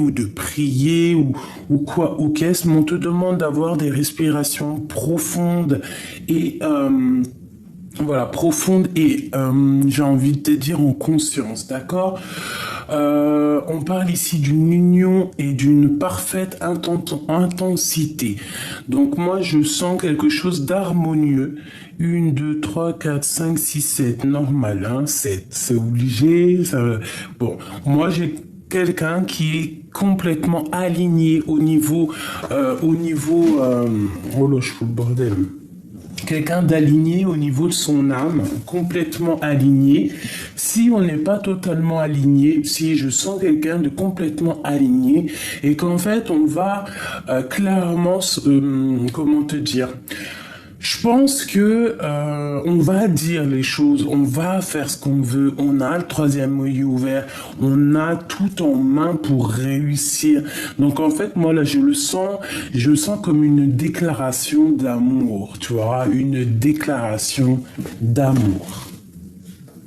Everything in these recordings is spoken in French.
ou de prier ou quoi ou qu'est-ce, mais on te demande d'avoir des respirations profondes et voilà, profondes et j'ai envie de te dire en conscience, d'accord? On parle ici d'une union et d'une parfaite intensité. Donc moi, je sens quelque chose d'harmonieux. 1, 2, 3, 4, 5, 6, 7. Normal, hein, 7. C'est obligé. Bon, moi, j'ai quelqu'un qui est complètement aligné oh là, je fous le bordel. Quelqu'un d'aligné au niveau de son âme, complètement aligné. Si on n'est pas totalement aligné, si je sens quelqu'un de complètement aligné, et qu'en fait on va clairement, comment te dire, je pense que on va dire les choses, on va faire ce qu'on veut, on a le troisième œil ouvert, on a tout en main pour réussir. Donc en fait, moi là, je le sens comme une déclaration d'amour, tu vois, une déclaration d'amour.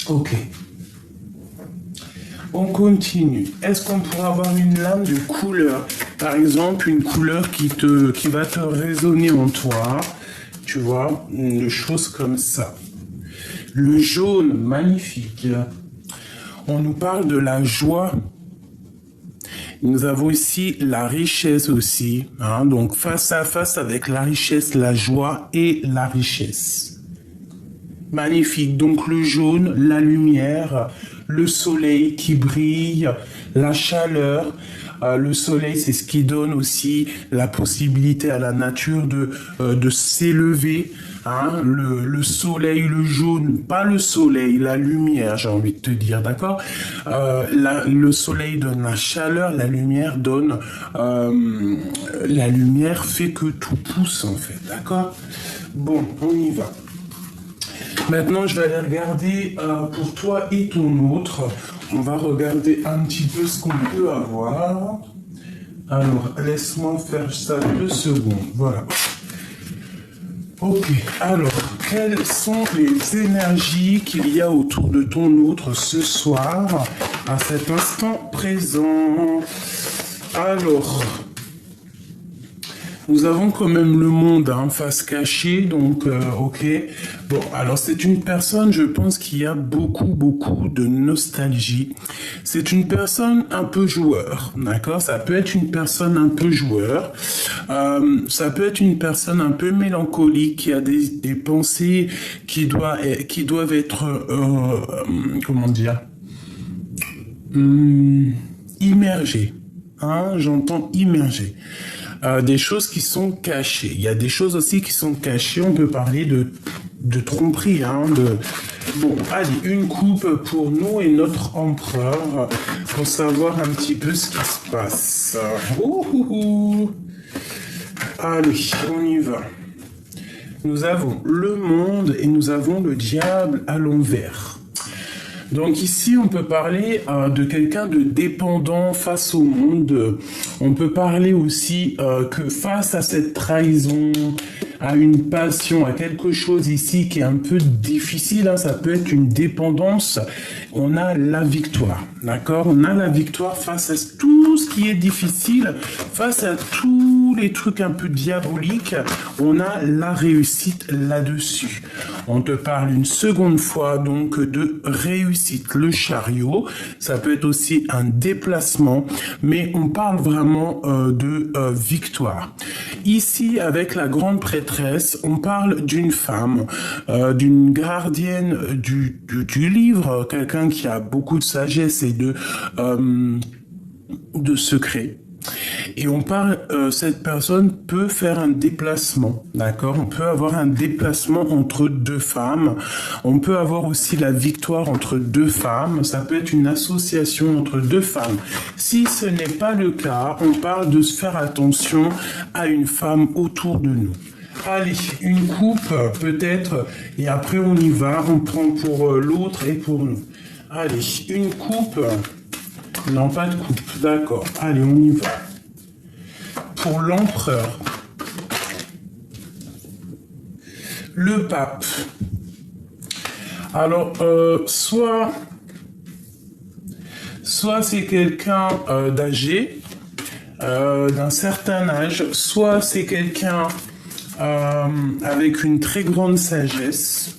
Ok. On continue. Est-ce qu'on pourrait avoir une lame de couleur? Par exemple, une couleur qui va te résonner en toi. Tu vois, une chose comme ça. Le jaune, magnifique. On nous parle de la joie. Nous avons ici la richesse aussi. Hein, donc face à face avec la richesse, la joie et la richesse. Magnifique. Donc le jaune, la lumière, le soleil qui brille, la chaleur. Le soleil, c'est ce qui donne aussi la possibilité à la nature de s'élever. Hein, le soleil, le jaune, pas le soleil, la lumière, j'ai envie de te dire, d'accord? Le soleil donne la chaleur, la lumière donne... la lumière fait que tout pousse, en fait, d'accord? Bon, on y va. Maintenant, je vais aller regarder pour toi et ton autre. On va regarder un petit peu ce qu'on peut avoir. Alors, laisse-moi faire ça 2 secondes. Voilà. Ok. Alors, quelles sont les énergies qu'il y a autour de ton autre ce soir, à cet instant présent? Alors... Nous avons quand même le monde hein, face cachée, donc ok. Bon, alors c'est une personne, je pense, qui a beaucoup de nostalgie. C'est une personne un peu joueur, d'accord? Ça peut être une personne un peu joueur. Ça peut être une personne un peu mélancolique, qui a des pensées qui doivent être, comment dire, immergées. Hein, j'entends immergées. Des choses qui sont cachées. Il y a des choses aussi qui sont cachées. On peut parler de tromperie. Hein, Bon, allez, une coupe pour nous et notre empereur pour savoir un petit peu ce qui se passe. Allez, on y va. Nous avons le monde et nous avons le diable à l'envers. Donc ici, on peut parler de quelqu'un de dépendant face au monde. On peut parler aussi que face à cette trahison, à une passion, à quelque chose ici qui est un peu difficile, hein, ça peut être une dépendance, on a la victoire, d'accord? On a la victoire face à tout ce qui est difficile, face à tous les trucs un peu diaboliques, on a la réussite là-dessus. On te parle une seconde fois donc de réussite. Le chariot, ça peut être aussi un déplacement, mais on parle vraiment de victoire. Ici, avec la grande prêtresse, on parle d'une femme, d'une gardienne du livre, quelqu'un qui a beaucoup de sagesse et de secrets. Et on parle, cette personne peut faire un déplacement, d'accord? On peut avoir un déplacement entre deux femmes. On peut avoir aussi la victoire entre deux femmes. Ça peut être une association entre deux femmes. Si ce n'est pas le cas, on parle de se faire attention à une femme autour de nous. Allez, une coupe peut-être, et après on y va, on prend pour l'autre et pour nous. Allez, une coupe, non pas de coupe, d'accord, allez on y va. Pour l'empereur, le pape, alors soit c'est quelqu'un d'âgé, d'un certain âge, soit c'est quelqu'un avec une très grande sagesse,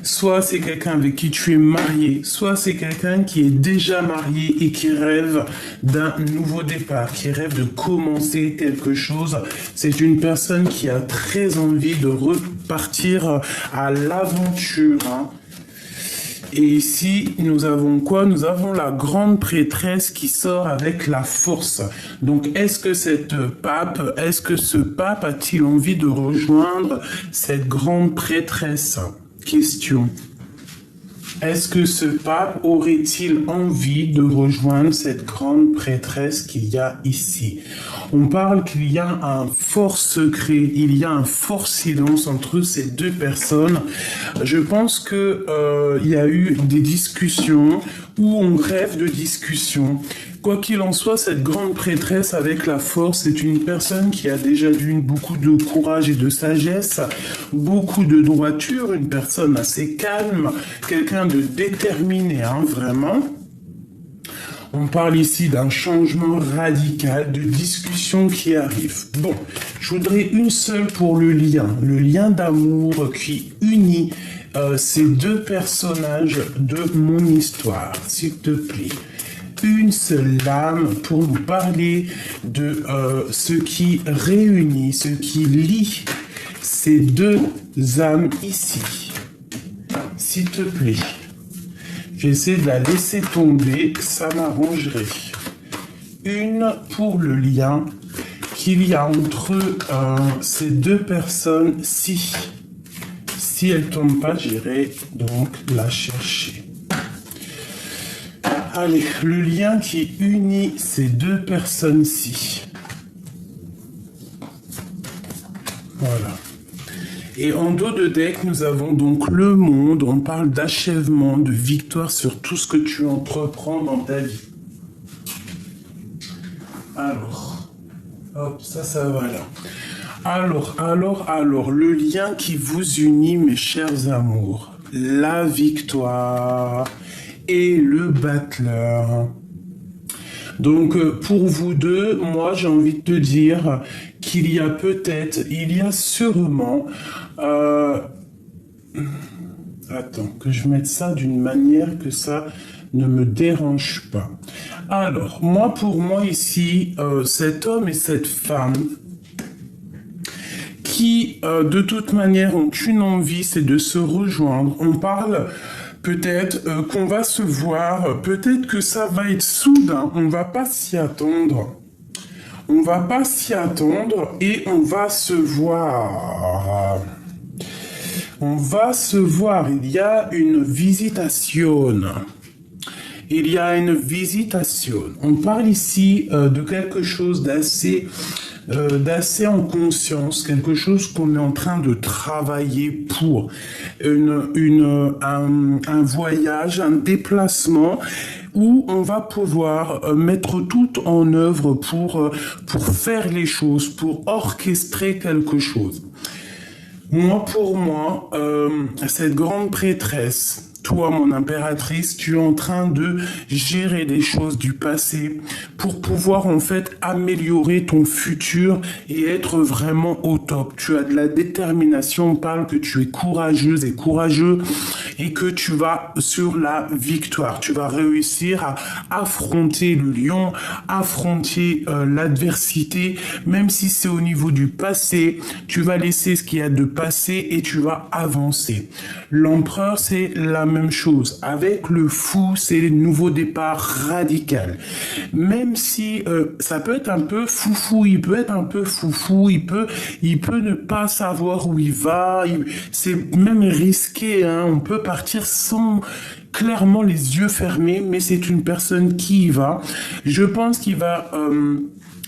soit c'est quelqu'un avec qui tu es marié, soit c'est quelqu'un qui est déjà marié et qui rêve d'un nouveau départ, qui rêve de commencer quelque chose. C'est une personne qui a très envie de repartir à l'aventure, hein. Et ici, nous avons quoi? Nous avons la grande prêtresse qui sort avec la force. Donc, est-ce que ce pape a-t-il envie de rejoindre cette grande prêtresse? Question. Est-ce que ce pape aurait-il envie de rejoindre cette grande prêtresse qu'il y a ici? On parle qu'il y a un fort secret, il y a un fort silence entre ces deux personnes. Je pense que il y a eu des discussions où on rêve de discussions. Quoi qu'il en soit, cette grande prêtresse avec la force est une personne qui a déjà beaucoup de courage et de sagesse, beaucoup de droiture, une personne assez calme, quelqu'un de déterminé, hein, vraiment. On parle ici d'un changement radical, de discussion qui arrive. Bon, je voudrais une seule pour le lien d'amour qui unit ces deux personnages de mon histoire, s'il te plaît. Une seule lame pour nous parler de ce qui réunit, ce qui lie ces deux âmes ici. S'il te plaît. J'essaie de la laisser tomber, ça m'arrangerait. Une pour le lien qu'il y a entre ces deux personnes-ci. Si elle tombe pas, j'irai donc la chercher. Allez, le lien qui unit ces deux personnes-ci. Voilà. Et en dos de deck, nous avons donc le monde. On parle d'achèvement, de victoire sur tout ce que tu entreprends dans ta vie. Alors, hop, ça va là. Alors, le lien qui vous unit, mes chers amours, la victoire et le battleur. Donc, pour vous deux, moi, j'ai envie de te dire qu'il y a sûrement... Attends, que je mette ça d'une manière que ça ne me dérange pas. Alors, pour moi ici, cet homme et cette femme qui, de toute manière, ont une envie, c'est de se rejoindre. On parle... Peut-être qu'on va se voir, peut-être que ça va être soudain, on va pas s'y attendre. On va pas s'y attendre et on va se voir. On va se voir, il y a une visitation. Il y a une visitation. On parle ici de quelque chose d'assez en conscience, quelque chose qu'on est en train de travailler pour un voyage, un déplacement où on va pouvoir mettre tout en œuvre pour faire les choses, pour orchestrer quelque chose. Pour moi, cette grande prêtresse, toi, mon impératrice, tu es en train de gérer des choses du passé pour pouvoir en fait améliorer ton futur et être vraiment au top. Tu as de la détermination, on parle que tu es courageuse et courageux et que tu vas sur la victoire. Tu vas réussir à affronter le lion, affronter l'adversité, même si c'est au niveau du passé, tu vas laisser ce qu'il y a de passé et tu vas avancer. L'empereur, c'est la même chose. Avec le fou, c'est le nouveau départ radical. Même si ça peut être un peu foufou, il peut ne pas savoir où il va, c'est même risqué, hein. On peut partir sans clairement les yeux fermés, mais c'est une personne qui y va. Je pense qu'il va...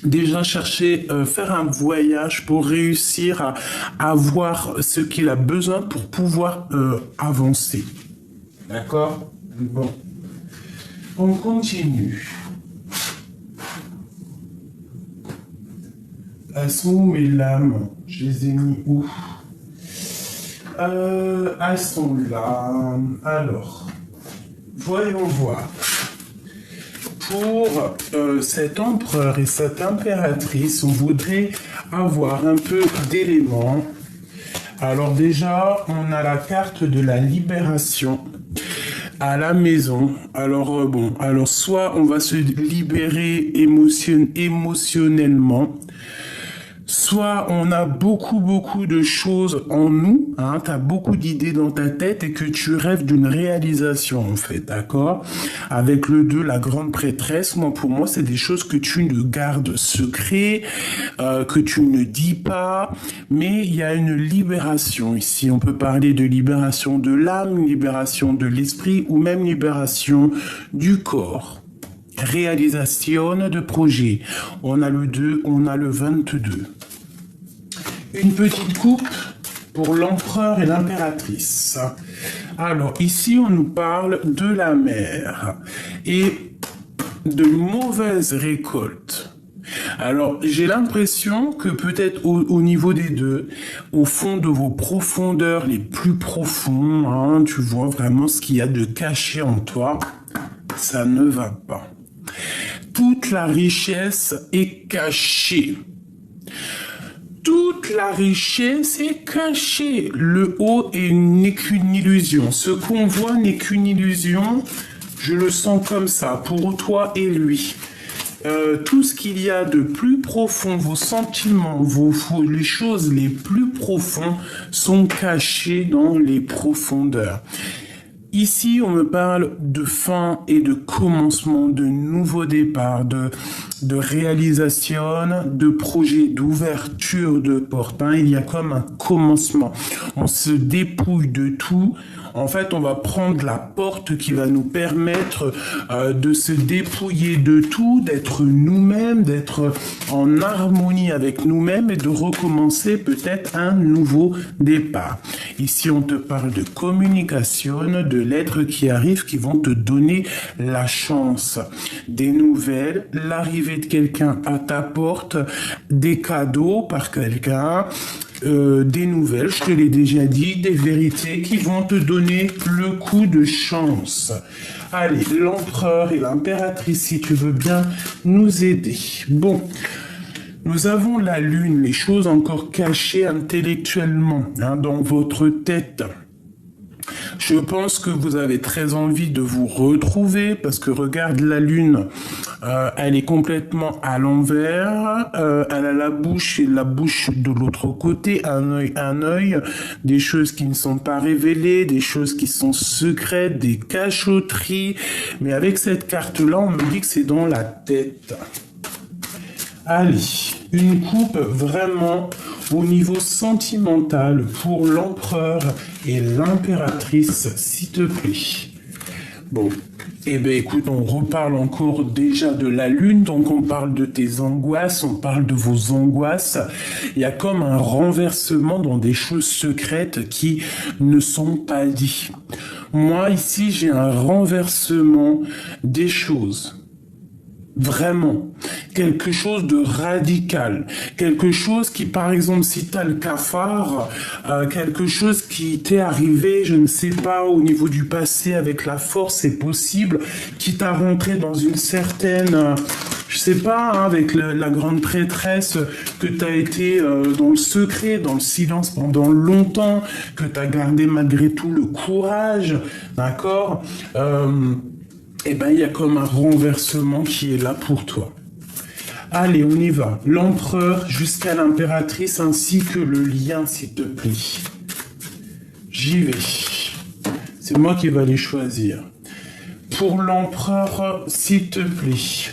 déjà chercher, faire un voyage pour réussir à avoir ce qu'il a besoin pour pouvoir avancer. D'accord? Bon. On continue. Elles sont où mes lames? Je les ai mis où? Elles sont là. Alors, voyons voir. pour cet empereur et cette impératrice, on voudrait avoir un peu d'éléments. Alors déjà, on a la carte de la libération à la maison. Alors alors soit on va se libérer émotionnellement, soit on a beaucoup de choses en nous, hein, tu as beaucoup d'idées dans ta tête et que tu rêves d'une réalisation en fait, d'accord? Avec le 2, la grande prêtresse, pour moi c'est des choses que tu ne gardes secret, que tu ne dis pas, mais il y a une libération ici. On peut parler de libération de l'âme, libération de l'esprit ou même libération du corps. Réalisation de projet. On a le 2, on a le 22. Une petite coupe pour l'empereur et l'impératrice. Alors, ici, on nous parle de la mer et de mauvaises récoltes. Alors, j'ai l'impression que peut-être au niveau des deux, au fond de vos profondeurs les plus profonds, hein, tu vois vraiment ce qu'il y a de caché en toi, ça ne va pas. Toute la richesse est cachée. Toute la richesse est cachée. Le haut n'est qu'une illusion. Ce qu'on voit n'est qu'une illusion. Je le sens comme ça, pour toi et lui. Tout ce qu'il y a de plus profond, vos sentiments, les choses les plus profondes sont cachées dans les profondeurs. Ici, on me parle de fin et de commencement, de nouveau départ, de réalisation, de projet, d'ouverture de porte. Hein. Il y a comme un commencement. On se dépouille de tout. En fait, on va prendre la porte qui va nous permettre de se dépouiller de tout, d'être nous-mêmes, d'être en harmonie avec nous-mêmes et de recommencer peut-être un nouveau départ. Ici, on te parle de communication, de lettres qui arrivent, qui vont te donner la chance, des nouvelles, l'arrivée de quelqu'un à ta porte, des cadeaux par quelqu'un, des nouvelles, je te l'ai déjà dit, des vérités qui vont te donner le coup de chance. Allez, l'empereur et l'impératrice, si tu veux bien nous aider. Bon, nous avons la lune, les choses encore cachées intellectuellement, hein, dans votre tête. Je pense que vous avez très envie de vous retrouver parce que regarde la lune, elle est complètement à l'envers, elle a la bouche et la bouche de l'autre côté, un œil, des choses qui ne sont pas révélées, des choses qui sont secrètes, des cachotteries. Mais avec cette carte-là, on me dit que c'est dans la tête. Allez, une coupe vraiment au niveau sentimental pour l'empereur et l'impératrice, s'il te plaît. Bon, eh bien écoute, on reparle encore déjà de la lune, donc on parle de tes angoisses, on parle de vos angoisses. Il y a comme un renversement dans des choses secrètes qui ne sont pas dites. Moi, ici, j'ai un renversement des choses. Vraiment, quelque chose de radical, quelque chose qui, par exemple, si tu as le cafard, quelque chose qui t'est arrivé, je ne sais pas, au niveau du passé avec la force, c'est possible, qui t'a rentré dans une certaine, je sais pas, hein, avec la grande prêtresse, que tu as été dans le secret, dans le silence pendant longtemps, que tu as gardé malgré tout le courage, d'accord eh ben, il y a comme un renversement qui est là pour toi. Allez, on y va. L'empereur jusqu'à l'impératrice ainsi que le lien, s'il te plaît. J'y vais. C'est moi qui vais les choisir. Pour l'empereur, s'il te plaît.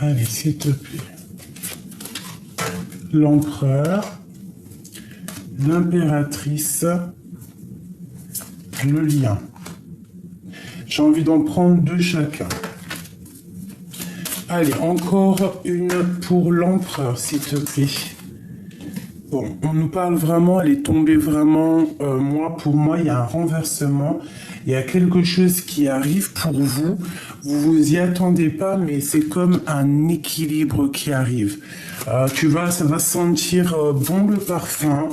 Allez, s'il te plaît. L'empereur, l'impératrice, le lien. J'ai envie d'en prendre 2 chacun. Allez, encore une pour l'empereur, s'il te plaît. Bon, on nous parle vraiment, elle est tombée vraiment, pour moi, il y a un renversement, il y a quelque chose qui arrive pour vous, vous y attendez pas, mais c'est comme un équilibre qui arrive. Tu vois, ça va sentir bon le parfum.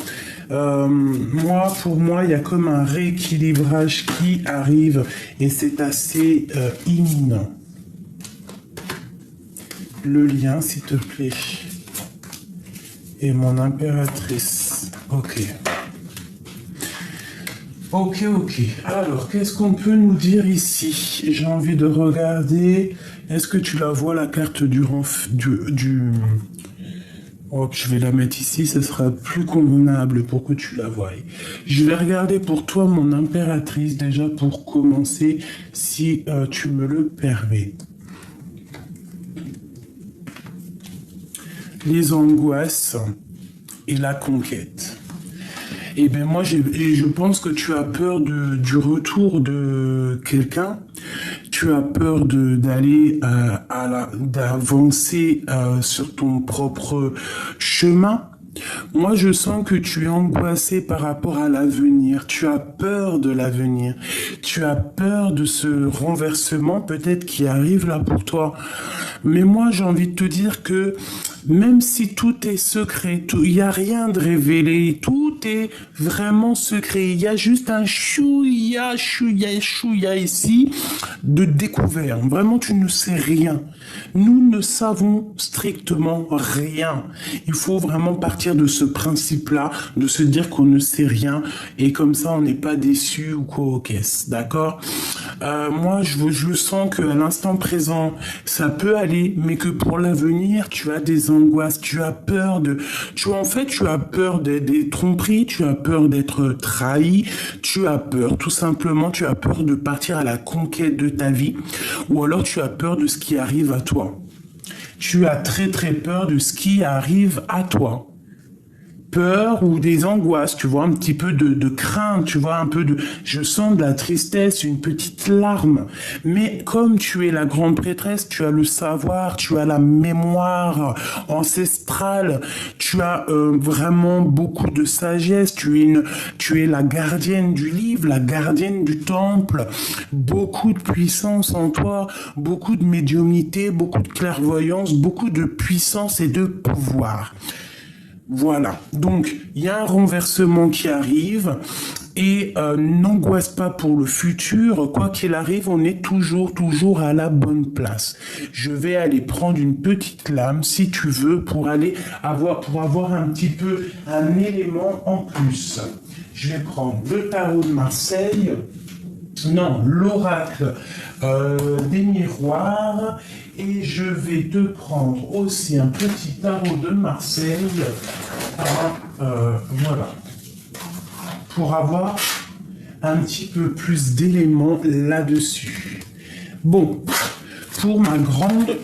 Pour moi, il y a comme un rééquilibrage qui arrive et c'est assez imminent. Le lien, s'il te plaît. Et mon impératrice. Ok. Ok. Alors, qu'est-ce qu'on peut nous dire ici? J'ai envie de regarder. Est-ce que tu la vois, la carte du... Oh, je vais la mettre ici, ce sera plus convenable pour que tu la voies. Je vais regarder pour toi, mon impératrice, déjà pour commencer, si tu me le permets. Les angoisses et la conquête. Eh bien, moi, je pense que tu as peur du retour de quelqu'un. Tu as peur d'avancer sur ton propre chemin. Moi, je sens que tu es angoissé par rapport à l'avenir. Tu as peur de l'avenir. Tu as peur de ce renversement peut-être qui arrive là pour toi. Mais moi, j'ai envie de te dire que même si tout est secret, il n'y a rien de révélé, tout est vraiment secret. Il y a juste un chouïa ici de découvert. Vraiment, tu ne sais rien. Nous ne savons strictement rien. Il faut vraiment partir de ce principe-là, de se dire qu'on ne sait rien et comme ça, on n'est pas déçu ou quoi aux caisses. D'accord? Moi, je sens qu'à l'instant présent, ça peut aller, mais que pour l'avenir, tu as des angoisses, tu as peur tu as peur des tromperies, tu as peur d'être trahi, tout simplement, tu as peur de partir à la conquête de ta vie, ou alors tu as peur de ce qui arrive à toi. Tu as très très peur de ce qui arrive à toi. Peur ou des angoisses, tu vois, un petit peu de crainte, tu vois, je sens de la tristesse, une petite larme. Mais comme tu es la grande prêtresse, tu as le savoir, tu as la mémoire ancestrale, tu as vraiment beaucoup de sagesse, tu es la gardienne du livre, la gardienne du temple, beaucoup de puissance en toi, beaucoup de médiumnité, beaucoup de clairvoyance, beaucoup de puissance et de pouvoir. Voilà, donc il y a un renversement qui arrive et n'angoisse pas pour le futur, quoi qu'il arrive, on est toujours à la bonne place. Je vais aller prendre une petite lame, si tu veux, pour avoir un petit peu un élément en plus. Je vais prendre le tarot de Marseille, l'oracle des miroirs, et je vais te prendre aussi un petit tarot de Marseille, voilà, pour avoir un petit peu plus d'éléments là-dessus. Bon, pour ma grande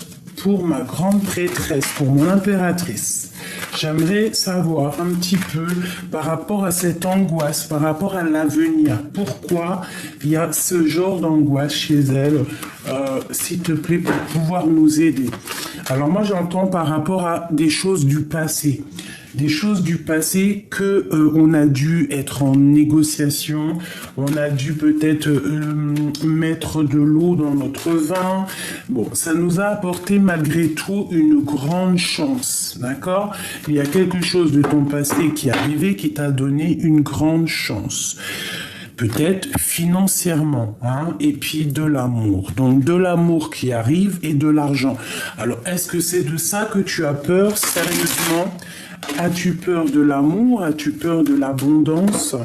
prêtresse, pour mon impératrice, j'aimerais savoir un petit peu par rapport à cette angoisse, par rapport à l'avenir. Pourquoi il y a ce genre d'angoisse chez elle, s'il te plaît, pour pouvoir nous aider. Alors moi, j'entends par rapport à des choses du passé. Des choses du passé que on a dû être en négociation, on a dû peut-être mettre de l'eau dans notre vin. Bon, ça nous a apporté malgré tout une grande chance, d'accord? Il y a quelque chose de ton passé qui est arrivé qui t'a donné une grande chance. Peut-être financièrement, et puis de l'amour. Donc de l'amour qui arrive et de l'argent. Alors, est-ce que c'est de ça que tu as peur, sérieusement? As-tu peur de l'amour? As-tu peur de l'abondance?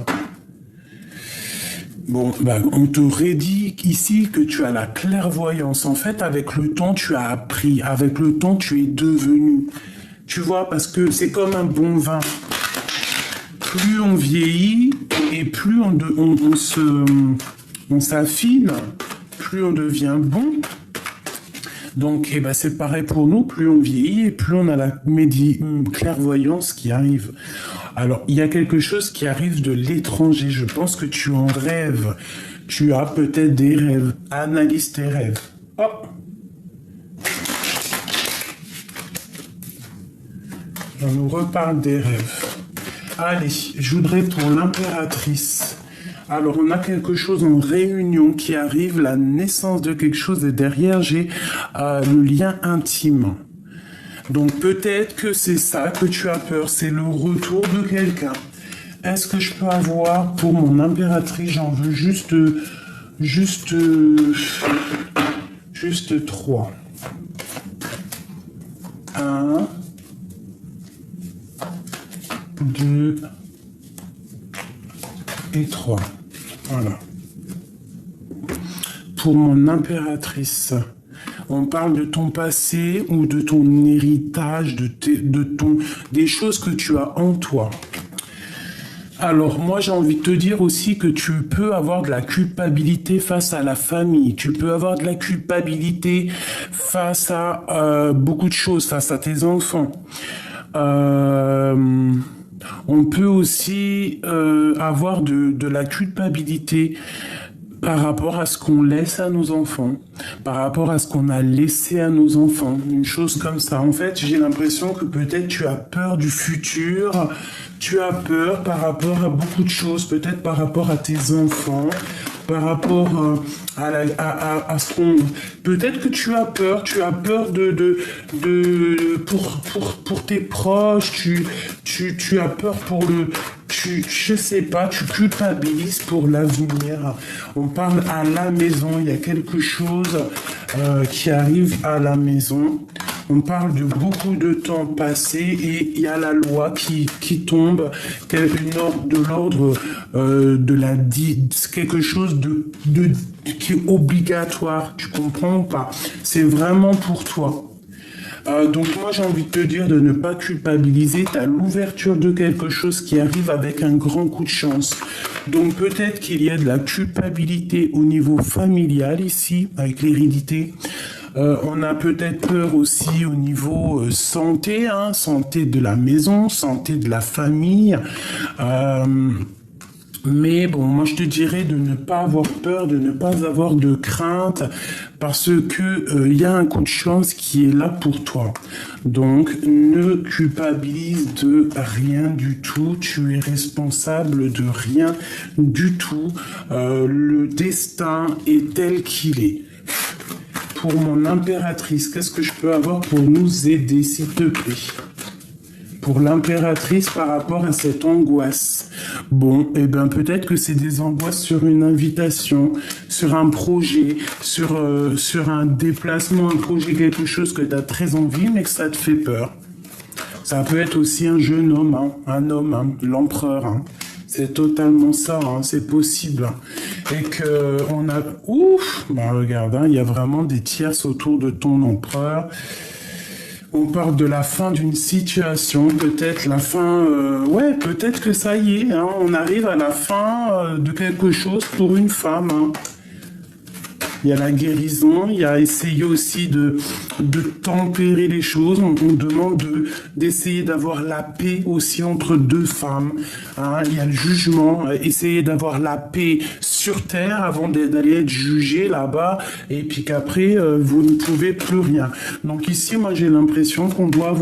Bon, on t'aurait dit ici que tu as la clairvoyance. En fait, avec le temps, tu as appris. Avec le temps, tu es devenu. Tu vois, parce que c'est comme un bon vin. Plus on vieillit et plus on s'affine, plus on devient bon. Donc, c'est pareil pour nous, plus on vieillit et plus on a la clairvoyance qui arrive. Alors, il y a quelque chose qui arrive de l'étranger. Je pense que tu en rêves. Tu as peut-être des rêves. Analyse tes rêves. Hop. On nous reparle des rêves. Allez, je voudrais pour l'impératrice. Alors, on a quelque chose en réunion qui arrive, la naissance de quelque chose, et derrière, j'ai le lien intime. Donc, peut-être que c'est ça que tu as peur, c'est le retour de quelqu'un. Est-ce que je peux avoir pour mon impératrice, j'en veux juste 3. 1, 2 et 3. Voilà. Pour mon impératrice, on parle de ton passé ou de ton héritage, des choses que tu as en toi. Alors, moi, j'ai envie de te dire aussi que tu peux avoir de la culpabilité face à la famille. Tu peux avoir de la culpabilité face à beaucoup de choses, face à tes enfants. On peut aussi avoir de la culpabilité par rapport à ce qu'on laisse à nos enfants, par rapport à ce qu'on a laissé à nos enfants, une chose comme ça. En fait, j'ai l'impression que peut-être tu as peur du futur, tu as peur par rapport à beaucoup de choses, peut-être par rapport à tes enfants, par rapport à ce qu'on... Peut-être que tu as peur pour tes proches, tu as peur pour je sais pas, tu culpabilises pour l'avenir. On parle à la maison, il y a quelque chose qui arrive à la maison. On parle de beaucoup de temps passé et il y a la loi qui tombe, de l'ordre quelque chose qui est obligatoire. Tu comprends ou pas? C'est vraiment pour toi. Donc moi j'ai envie de te dire de ne pas culpabiliser, tu as l'ouverture de quelque chose qui arrive avec un grand coup de chance. Donc peut-être qu'il y a de la culpabilité au niveau familial ici, avec l'hérédité. On a peut-être peur aussi au niveau santé, santé de la maison, santé de la famille. Mais bon, moi je te dirais de ne pas avoir peur, de ne pas avoir de crainte, parce que y a un coup de chance qui est là pour toi. Donc ne culpabilise de rien du tout, tu es responsable de rien du tout. Le destin est tel qu'il est. Pour mon impératrice, qu'est-ce que je peux avoir pour nous aider, s'il te plaît? Pour l'impératrice par rapport à cette angoisse. Bon, eh ben peut-être que c'est des angoisses sur une invitation, sur un projet, sur un déplacement, un projet, quelque chose que tu as très envie, mais que ça te fait peur. Ça peut être aussi un jeune homme, un homme, l'empereur. C'est totalement ça, c'est possible. Et que on a... Ouf, bah regarde, il y a vraiment des tierces autour de ton empereur. On parle de la fin d'une situation, peut-être la fin... peut-être que ça y est, on arrive à la fin de quelque chose pour une femme. Il y a la guérison, il y a essayer aussi de tempérer les choses. On demande d'essayer d'avoir la paix aussi entre deux femmes. Il y a le jugement, essayer d'avoir la paix sur terre avant d'aller être jugé là-bas, et puis qu'après, vous ne pouvez plus rien. Donc ici, moi, j'ai l'impression qu'on doit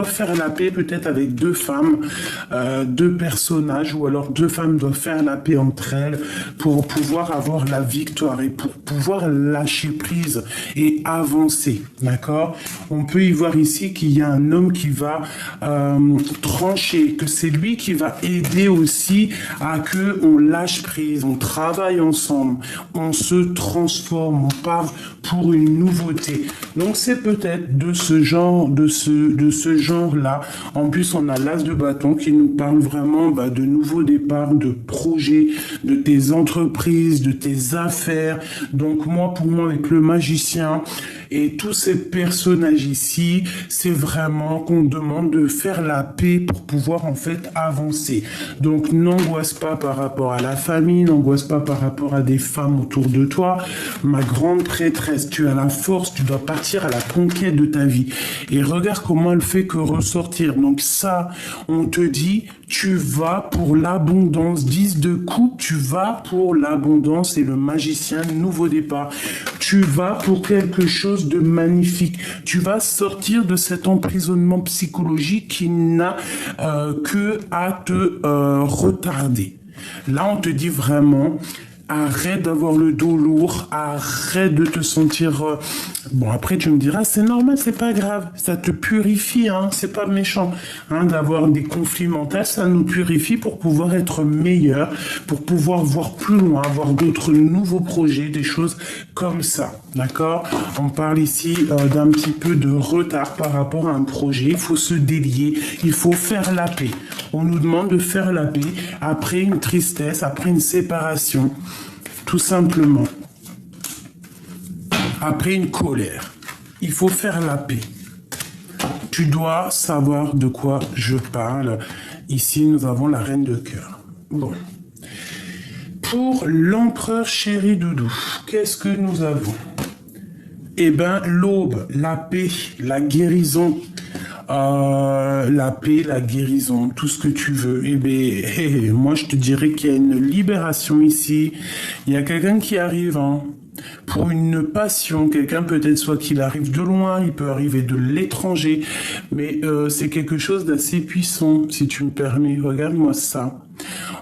faire la paix peut-être avec deux femmes, deux personnages, ou alors deux femmes doivent faire la paix entre elles pour pouvoir avoir la victoire et pour pouvoir lâcher prise et avancer, d'accord? On peut y voir ici qu'il y a un homme qui va trancher, que c'est lui qui va aider aussi à que on lâche prise, on travaille ensemble, on se transforme, on part pour une nouveauté. Donc c'est peut-être de ce genre, de ce genre-là. En plus, on a l'as de bâton qui nous parle vraiment de nouveaux départs, de projets, de tes entreprises, de tes affaires. Donc moi, pour moi, avec le magicien et tous ces personnages ici, c'est vraiment qu'on demande de faire la paix pour pouvoir en fait avancer. Donc n'angoisse pas par rapport à la famille, n'angoisse pas par rapport à des femmes autour de toi. Ma grande prêtresse, tu as la force, tu dois partir à la conquête de ta vie. Et regarde comment elle fait que ressortir. Donc ça, on te dit, tu vas pour l'abondance. 10 de coupe, tu vas pour l'abondance et le magicien, nouveau départ. Tu vas pour quelque chose de magnifique. Tu vas sortir de cet emprisonnement psychologique qui n'a que à te retarder. Là, on te dit vraiment, arrête d'avoir le dos lourd, arrête de te sentir... Bon, après, tu me diras, c'est normal, c'est pas grave, ça te purifie, hein, c'est pas méchant. Hein, d'avoir des conflits mentaux, ça nous purifie pour pouvoir être meilleur, pour pouvoir voir plus loin, avoir d'autres nouveaux projets, des choses comme ça, d'accord? On parle ici d'un petit peu de retard par rapport à un projet, il faut se délier, il faut faire la paix. On nous demande de faire la paix après une tristesse, après une séparation, tout simplement. Après une colère, il faut faire la paix. Tu dois savoir de quoi je parle. Ici, nous avons la reine de cœur. Bon. Pour l'empereur chéri doudou, qu'est-ce que nous avons? Eh bien, l'aube, la paix, la guérison. La paix, la guérison, tout ce que tu veux. Eh bien, moi, je te dirais qu'il y a une libération ici. Il y a quelqu'un qui arrive, hein, pour une passion. Quelqu'un peut-être soit qu'il arrive de loin, il peut arriver de l'étranger, mais c'est quelque chose d'assez puissant, si tu me permets. Regarde-moi ça.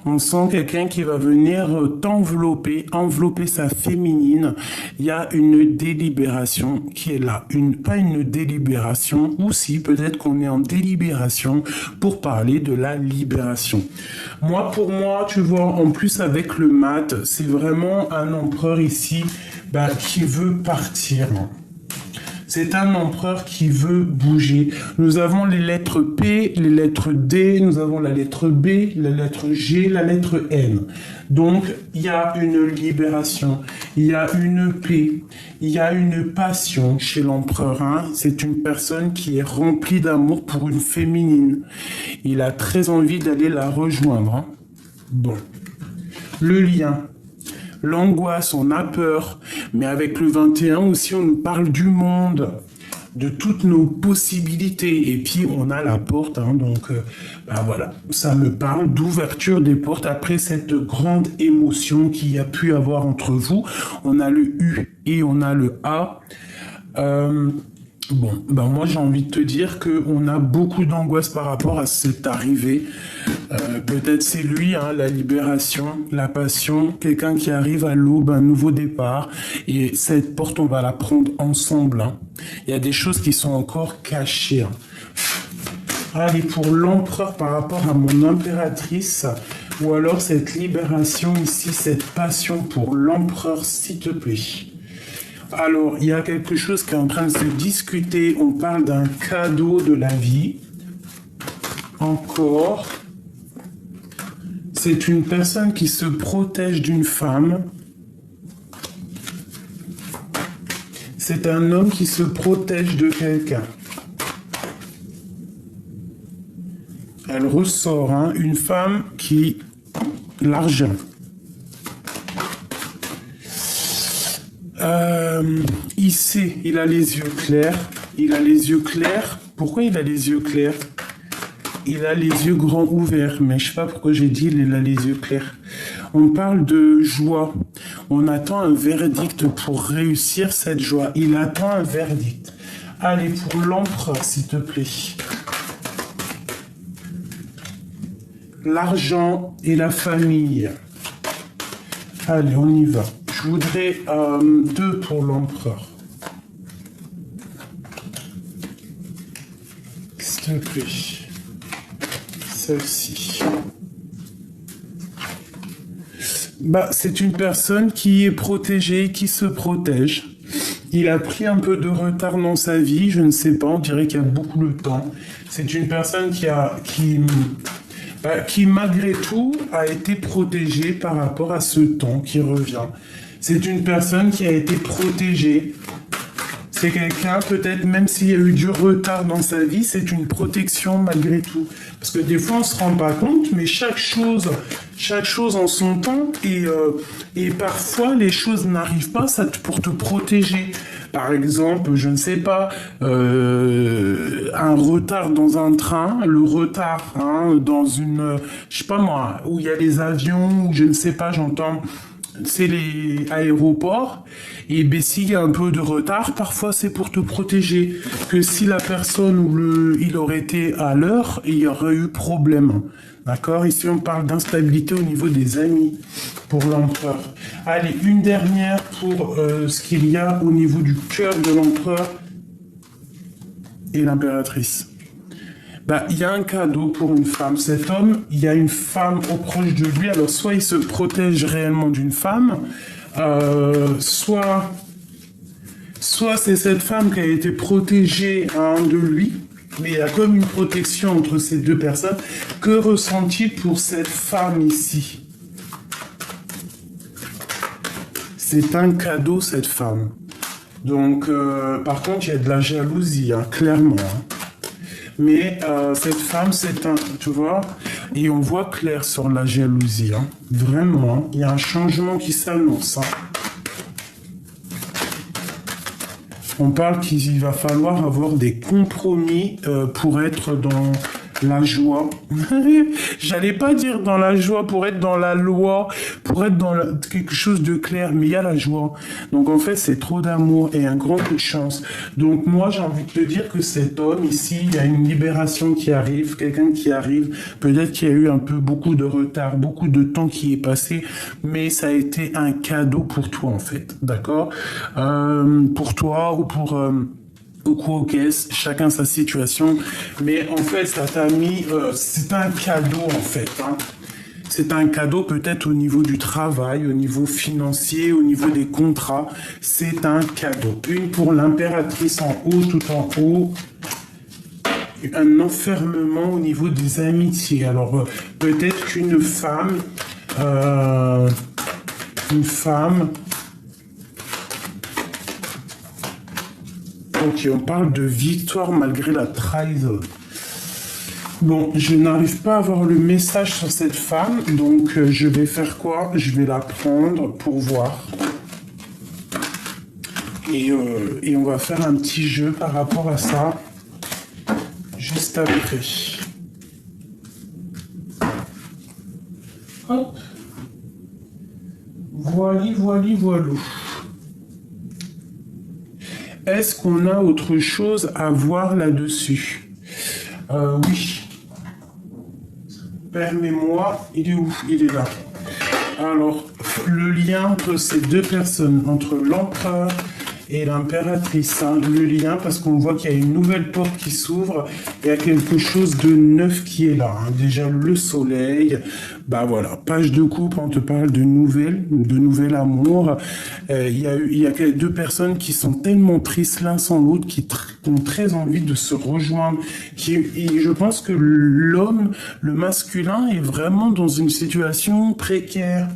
On sent quelqu'un qui va venir t'envelopper, envelopper sa féminine. Il y a une délibération qui est là. Pas une délibération, ou si peut-être qu'on est en délibération pour parler de la libération. Moi, pour moi, tu vois, en plus avec le mat, c'est vraiment un empereur ici qui veut partir. C'est un empereur qui veut bouger. Nous avons les lettres P, les lettres D, nous avons la lettre B, la lettre G, la lettre N. Donc, il y a une libération, il y a une paix, il y a une passion chez l'empereur. Hein. C'est une personne qui est remplie d'amour pour une féminine. Il a très envie d'aller la rejoindre. Hein. Bon. Le lien. L'angoisse, on a peur, mais avec le 21 aussi, on nous parle du monde, de toutes nos possibilités, et puis on a la porte, hein, donc voilà, ça me parle d'ouverture des portes après cette grande émotion qu'il y a pu avoir entre vous. On a le U et on a le A. Moi j'ai envie de te dire qu'on a beaucoup d'angoisse par rapport à cette arrivée. Peut-être c'est lui, hein, la libération, la passion, quelqu'un qui arrive à l'aube, un nouveau départ. Et cette porte, on va la prendre ensemble. Hein. Il y a des choses qui sont encore cachées. Hein. Allez, pour l'empereur par rapport à mon impératrice, ou alors cette libération ici, cette passion pour l'empereur, s'il te plaît. Alors, il y a quelque chose qui est en train de se discuter. On parle d'un cadeau de la vie. Encore. C'est une personne qui se protège d'une femme. C'est un homme qui se protège de quelqu'un. Elle ressort, hein, une femme qui... L'argent. Il sait, il a les yeux clairs. Il a les yeux clairs. Pourquoi il a les yeux clairs? Il a les yeux grands ouverts, mais je sais pas pourquoi j'ai dit il a les yeux clairs. On parle de joie. On attend un verdict pour réussir cette joie. Il attend un verdict. Allez, pour l'empereur, s'il te plaît. L'argent et la famille. Allez, on y va. Je voudrais 2 pour l'empereur. S'il te plaît. Celle-ci. C'est une personne qui est protégée, qui se protège. Il a pris un peu de retard dans sa vie, je ne sais pas, on dirait qu'il y a beaucoup de temps. C'est une personne qui malgré tout a été protégée par rapport à ce temps qui revient. C'est une personne qui a été protégée. C'est quelqu'un, peut-être même s'il y a eu du retard dans sa vie, c'est une protection malgré tout. Parce que des fois, on ne se rend pas compte, mais chaque chose en son temps, et parfois, les choses n'arrivent pas pour te protéger. Par exemple, je ne sais pas, un retard dans un train, le retard dans une, je sais pas moi, où il y a les avions, ou je ne sais pas, j'entends c'est les aéroports. Et ben, s'il y a un peu de retard, parfois c'est pour te protéger. Que si la personne ou il aurait été à l'heure, il y aurait eu problème. D'accord? Ici, on parle d'instabilité au niveau des amis pour l'empereur. Allez, une dernière pour ce qu'il y a au niveau du cœur de l'empereur et l'impératrice. Bah, il y a un cadeau pour une femme. Cet homme, il y a une femme au proche de lui. Alors, soit il se protège réellement d'une femme, soit c'est cette femme qui a été protégée de lui. Mais il y a comme une protection entre ces deux personnes. Que ressent-il pour cette femme ici? C'est un cadeau, cette femme. Donc, par contre, il y a de la jalousie, hein, clairement. Hein. Mais cette femme, c'est un... Tu vois? Et on voit clair sur la jalousie. Hein. Vraiment, il y a un changement qui s'annonce. Hein. On parle qu'il va falloir avoir des compromis pour être dans la joie. J'allais pas dire dans la joie, pour être dans la loi, pour être dans quelque chose de clair, mais il y a la joie. Donc en fait, c'est trop d'amour et un grand coup de chance. Donc moi, j'ai envie de te dire que cet homme ici, il y a une libération qui arrive, quelqu'un qui arrive. Peut-être qu'il y a eu un peu beaucoup de retard, beaucoup de temps qui est passé, mais ça a été un cadeau pour toi en fait, d'accord? Pour toi ou pour... ou quoi aux caisses, chacun sa situation, mais en fait, ça t'a mis, c'est un cadeau en fait, hein. C'est un cadeau peut-être au niveau du travail, au niveau financier, au niveau des contrats, c'est un cadeau. Une pour l'impératrice en haut, tout en haut, un enfermement au niveau des amitiés. Alors, peut-être qu'une femme, Ok, on parle de victoire malgré la trahison. Bon, je n'arrive pas à avoir le message sur cette femme, donc je vais faire quoi? Je vais la prendre pour voir. Et on va faire un petit jeu par rapport à ça, juste après. Hop. Voili, voili, voilou. Est-ce qu'on a autre chose à voir là-dessus? Oui. Permets-moi, il est où? Il est là. Alors, le lien entre ces deux personnes, entre l'empereur et l'impératrice, hein, le lien, parce qu'on voit qu'il y a une nouvelle porte qui s'ouvre, il y a quelque chose de neuf qui est là. Hein. Déjà, le soleil, bah voilà, page de coupe, on te parle de nouvel amour. Il y a deux personnes qui sont tellement tristes l'un sans l'autre, qui ont très envie de se rejoindre. Et je pense que l'homme, le masculin, est vraiment dans une situation précaire.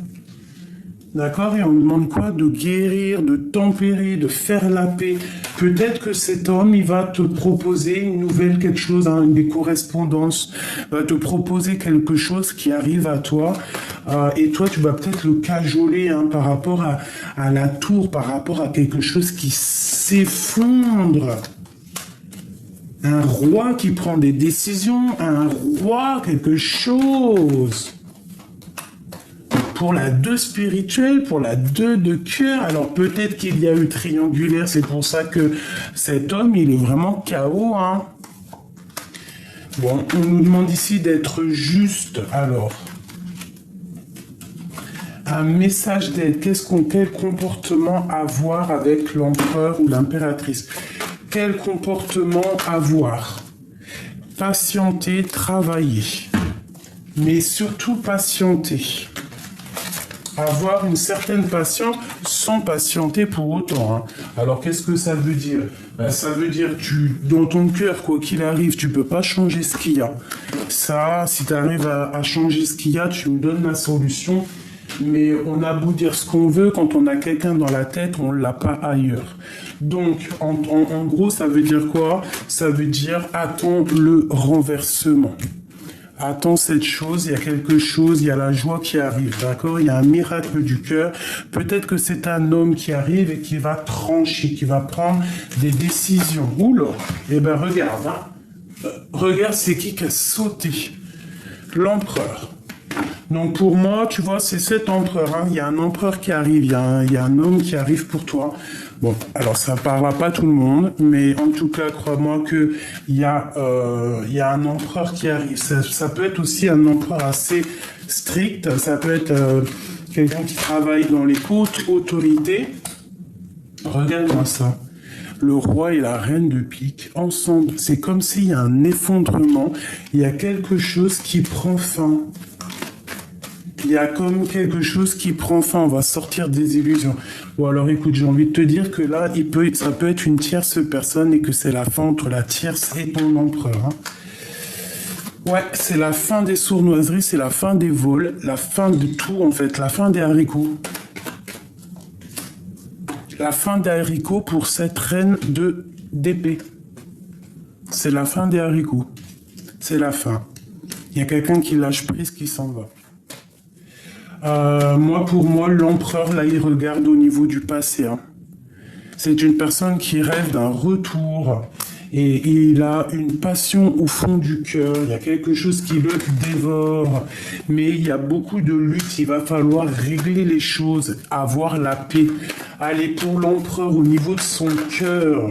D'accord? Et on demande quoi? De guérir, de tempérer, de faire la paix. Peut-être que cet homme, il va te proposer une nouvelle quelque chose, hein, des correspondances, va te proposer quelque chose qui arrive à toi. Et toi, tu vas peut-être le cajoler hein, par rapport à la tour, par rapport à quelque chose qui s'effondre. Un roi qui prend des décisions, un roi, quelque chose. Pour la 2 spirituelle, pour la 2 de cœur, alors peut-être qu'il y a eu triangulaire, c'est pour ça que cet homme, il est vraiment KO, hein. Bon, on nous demande ici d'être juste, alors. Un message d'aide, quel comportement avoir avec l'empereur ou l'impératrice? Quel comportement avoir? Patienter, travailler. Mais surtout patienter. Avoir une certaine patience sans patienter pour autant. Hein. Alors, qu'est-ce que ça veut dire? Ça veut dire dans ton cœur, quoi qu'il arrive, tu peux pas changer ce qu'il y a. Ça, si tu arrives à changer ce qu'il y a, tu me donnes la solution. Mais on a beau dire ce qu'on veut, quand on a quelqu'un dans la tête, on l'a pas ailleurs. Donc, en gros, ça veut dire quoi? Ça veut dire attends le renversement. Attends cette chose, il y a quelque chose, il y a la joie qui arrive, d'accord? Il y a un miracle du cœur. Peut-être que c'est un homme qui arrive et qui va trancher, qui va prendre des décisions. Oula! Eh ben regarde, hein. Regarde c'est qui a sauté. L'empereur. Donc pour moi, tu vois, c'est cet empereur. Hein. Il y a un empereur qui arrive, il y a un homme qui arrive pour toi. Bon, alors ça ne parlera pas tout le monde, mais en tout cas, crois-moi que il y a un empereur qui arrive. Ça peut être aussi un empereur assez strict. Ça peut être quelqu'un qui travaille dans les hautes autorités. Regarde-moi ça. Le roi et la reine de pique ensemble. C'est comme s'il y a un effondrement. Il y a quelque chose qui prend fin. Il y a comme quelque chose qui prend fin. On va sortir des illusions. Bon alors écoute, j'ai envie de te dire que là, ça peut être une tierce personne et que c'est la fin entre la tierce et ton empereur. Hein. Ouais, c'est la fin des sournoiseries, c'est la fin des vols, la fin de tout en fait, la fin des haricots. La fin des haricots pour cette reine d'épée. C'est la fin des haricots. C'est la fin. Il y a quelqu'un qui lâche prise, qui s'en va. Pour moi, l'empereur, là, il regarde au niveau du passé. Hein. C'est une personne qui rêve d'un retour. Et il a une passion au fond du cœur. Il y a quelque chose qui le dévore. Mais il y a beaucoup de luttes. Il va falloir régler les choses, avoir la paix. Aller pour l'empereur au niveau de son cœur.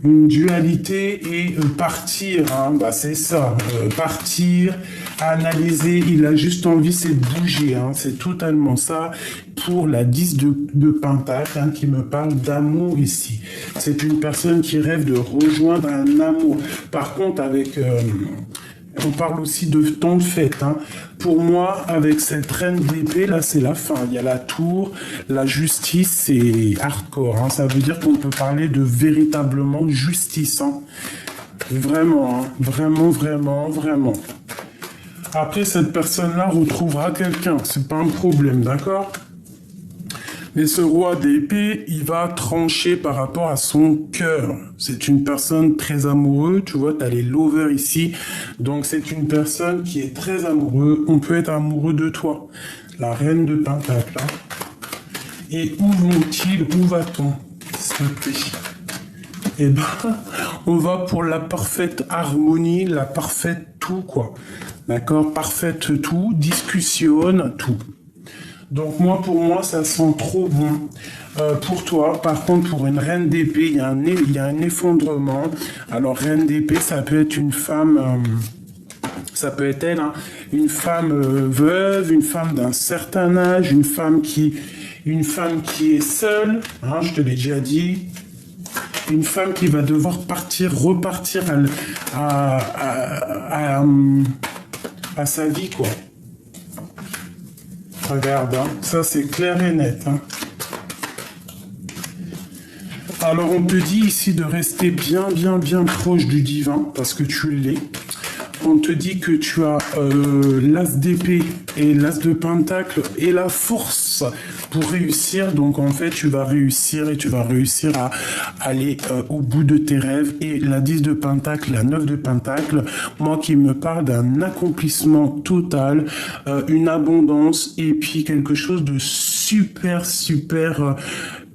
Une dualité et partir, hein, bah c'est ça, partir, analyser, il a juste envie, c'est de bouger, hein, c'est totalement ça, pour la 10 de Pentacle, hein, qui me parle d'amour ici. C'est une personne qui rêve de rejoindre un amour. Par contre, on parle aussi de temps de fête. Hein. Pour moi, avec cette reine d'épée, là, c'est la fin. Il y a la tour, la justice, c'est hardcore. Hein. Ça veut dire qu'on peut parler de véritablement justice. Hein. Vraiment, hein. Vraiment, vraiment, vraiment. Après, cette personne-là retrouvera quelqu'un. C'est pas un problème, d'accord ? Mais ce roi d'épée, il va trancher par rapport à son cœur. C'est une personne très amoureuse, tu vois, tu as les lovers ici. Donc c'est une personne qui est très amoureuse. On peut être amoureux de toi, la reine de Pentacle. Hein. Et où vont-ils, où va-t-on, s'il te plaît ? Eh ben, on va pour la parfaite harmonie, la parfaite tout, quoi. D'accord ? Parfaite tout, discussionne tout. Donc pour moi, ça sent trop bon. Pour toi, par contre, pour une reine d'épée, il y a un effondrement. Alors, reine d'épée, ça peut être une femme, ça peut être elle, hein, une femme veuve, une femme d'un certain âge, une femme qui est seule, hein, je te l'ai déjà dit. Une femme qui va devoir repartir à sa vie, quoi. Regarde, hein. Ça c'est clair et net. Hein. Alors on te dit ici de rester bien proche du divin, parce que tu l'es. On te dit que tu as l'as d'épée et l'as de pentacle et la force pour réussir. Donc en fait, tu vas réussir à aller au bout de tes rêves. Et la 10 de pentacle, la 9 de pentacle, moi qui me parle d'un accomplissement total, une abondance et puis quelque chose de super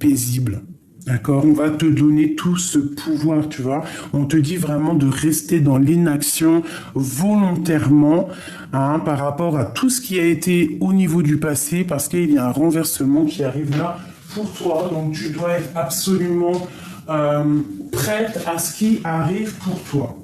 paisible. D'accord, on va te donner tout ce pouvoir, tu vois. On te dit vraiment de rester dans l'inaction volontairement, hein, par rapport à tout ce qui a été au niveau du passé, parce qu'il y a un renversement qui arrive là pour toi. Donc tu dois être absolument prête à ce qui arrive pour toi.